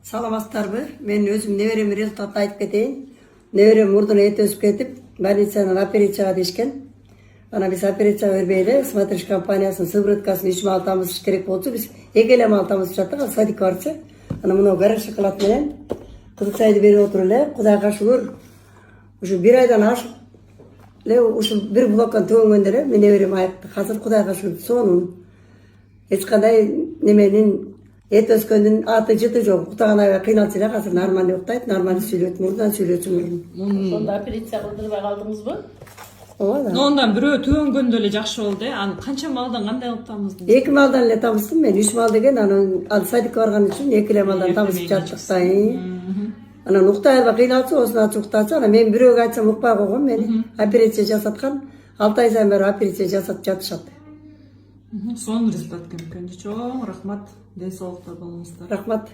Саламатсыздарбы? Мен өзүм небереме результатты айтып кетейин. Неберем мурдун эти өсүп кетип, больницанын операцияга дешкен. Ана биз операция бербей эле смотришь компаниясынын сывороткасын 3 мал тамызыш керек болчу. Биз эки эле мал тамызып жаттык, ал садик барчы. Ана мына гараж шоколад менен кызык чайды берип отуруп эле, Кудайга шүгүр. Ушу 1 айдан ашып эле ушу бир блоктон төгөнгөндө эле мен неберем айыкты. Азыр Кудайга шүгүр сонун. Эч кандай неменин эт өскөндүн аты жыты жок. Уктаган аябай кыйналчу эле, азыр нормальный уктайт, нормальный сүйлөйт, мурундан сүйлөчү мурун. Сонда операция кылдырбай калдыңызбы? Ооба да. Ондан бирөө төгөнгөндө эле жакшы болду. Аны канча малдан кандай кылып тамыздыңыз? 2 малдан эле табыстым мен. 3 мал деген анан ал садикке барган үчүн 2 эле малдан табысып жаттык да. Анан уктай албай кыйналчу, осуну ачып уктачу. Анан мен бирөөгө айтсам укпай койгон мени. Операция жасаткан 6 ай сайын бери операция жасап жатышат. Сонун результат келген. Чоң рахмат. Ден соолукта болуңуздар. Рахмат.